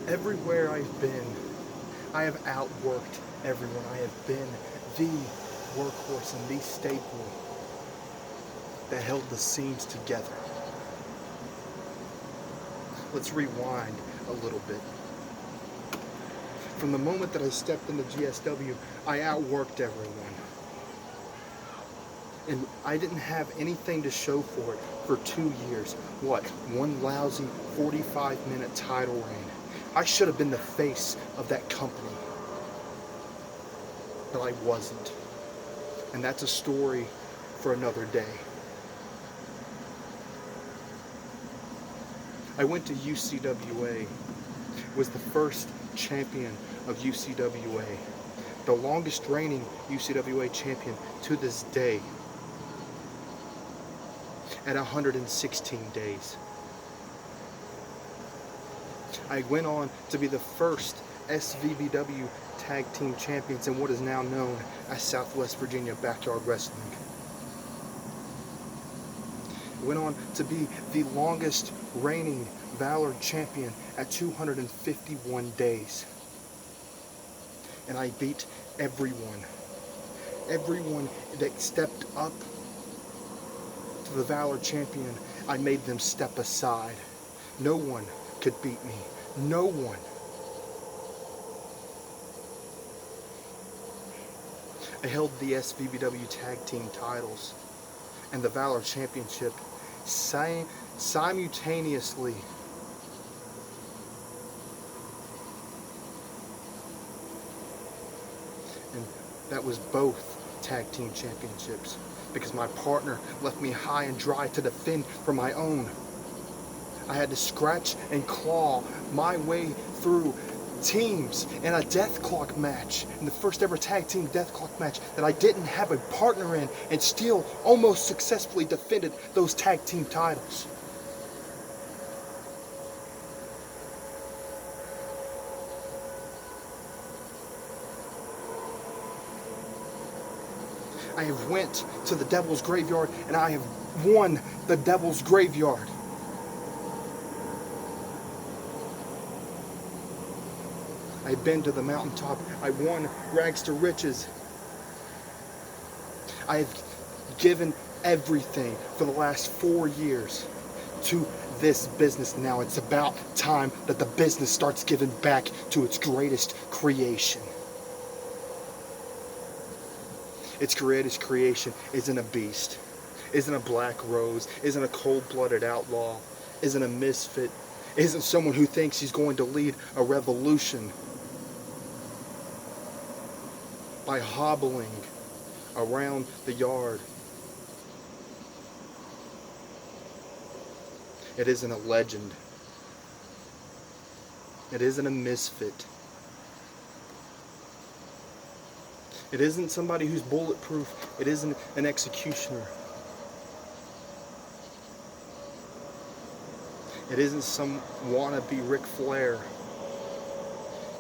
Everywhere I've been, I have outworked everyone. I have been the workhorse and the staple that held the scenes together. Let's rewind a little bit. From the moment that I stepped into GSW, I outworked everyone. And I didn't have anything to show for it for 2 years. What? One lousy 45-minute title reign. I should have been the face of that company. But I wasn't. And that's a story for another day. I went to UCWA, was the first champion of UCWA, the longest reigning UCWA champion to this day, at 116 days. I went on to be the first SVBW Tag Team Champions in what is now known as Southwest Virginia Backyard Wrestling. I went on to be the longest reigning Valor Champion at 251 days. And I beat everyone. Everyone that stepped up to the Valor Champion, I made them step aside. No one could beat me. No one. I held the SVBW Tag Team titles and the Valor Championship simultaneously. And that was both Tag Team Championships, because my partner left me high and dry to defend for my own. I had to scratch and claw my way through teams in a death clock match, in the first ever tag team death clock match that I didn't have a partner in, and still almost successfully defended those tag team titles. I have went to the Devil's Graveyard and I have won the Devil's Graveyard. I've been to the mountaintop. I won rags to riches. I have given everything for the last 4 years to this business. Now it's about time that the business starts giving back to its greatest creation. Its greatest creation isn't a beast, isn't a black rose, isn't a cold-blooded outlaw, isn't a misfit, isn't someone who thinks he's going to lead a revolution by hobbling around the yard. It isn't a legend. It isn't a misfit. It isn't somebody who's bulletproof. It isn't an executioner. It isn't some wannabe Ric Flair.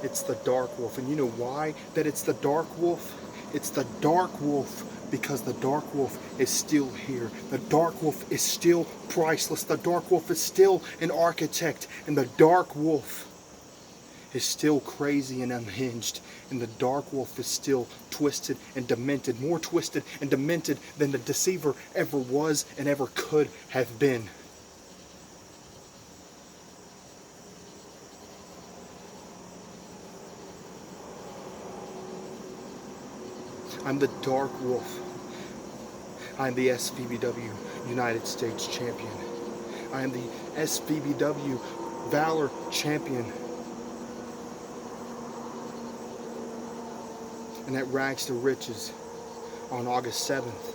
It's the Dark Wolf. And you know why that it's the Dark Wolf? It's the Dark Wolf because the Dark Wolf is still here. The Dark Wolf is still priceless. The Dark Wolf is still an architect. And the Dark Wolf is still crazy and unhinged. And the Dark Wolf is still twisted and demented. More twisted and demented than the Deceiver ever was and ever could have been. I'm the Dark Wolf. I'm the SVBW United States Champion. I am the SVBW Valor Champion. And at Rags to Riches on August 7th,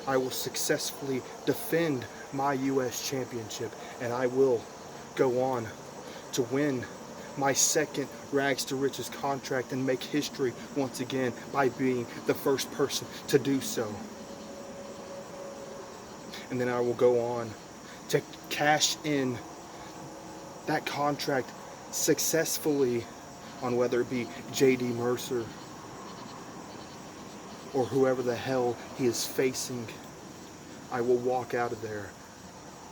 I will successfully defend my U.S. Championship, and I will go on to win my second Rags to Riches contract and make history once again by being the first person to do so. And then I will go on to cash in that contract successfully on whether it be J.D. Mercer or whoever the hell he is facing. I will walk out of there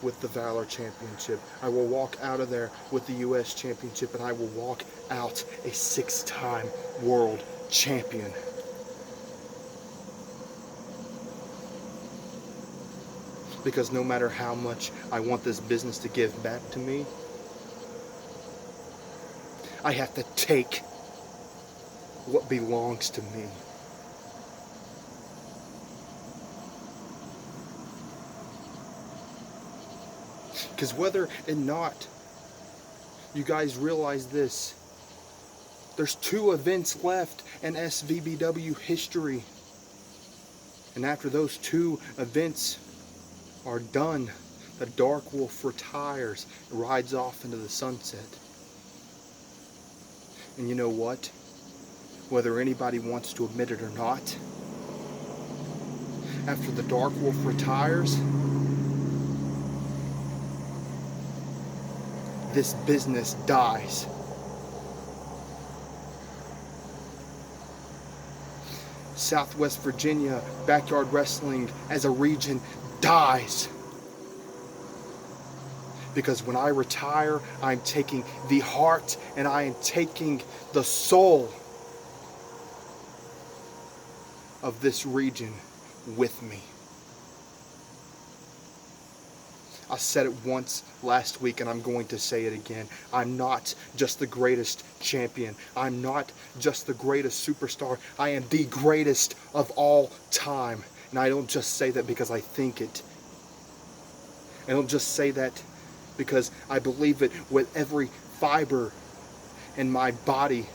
with the Valor Championship. I will walk out of there with the U.S. Championship, and I will walk out a 6-time world champion. Because no matter how much I want this business to give back to me, I have to take what belongs to me. Because whether or not you guys realize this, there's 2 events left in SVBW history. And after those 2 events are done, the Dark Wolf retires, rides off into the sunset. And you know what? Whether anybody wants to admit it or not, after the Dark Wolf retires, this business dies. Southwest Virginia backyard wrestling as a region dies. Because when I retire, I'm taking the heart and I am taking the soul of this region with me. I said it once last week and I'm going to say it again. I'm not just the greatest champion. I'm not just the greatest superstar. I am the greatest of all time. And I don't just say that because I think it. I don't just say that because I believe it with every fiber in my body.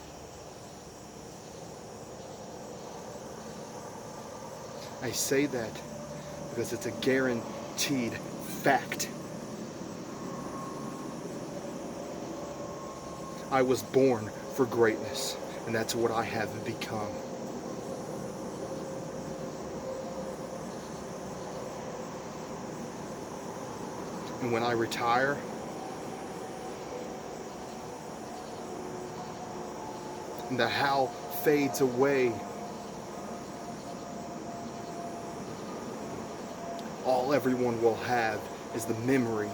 I say that because it's a guaranteed fact. I was born for greatness, and that's what I have become. And when I retire, and the howl fades away, all everyone will have is the memory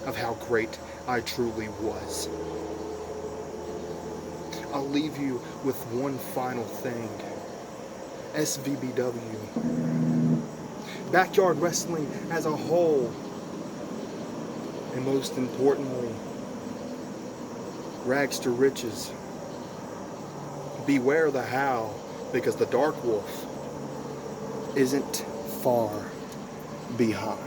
of how great I truly was. I'll leave you with one final thing. SVBW, backyard wrestling as a whole, and most importantly, rags to riches. Beware the howl, because the Dark Wolf isn't far behind.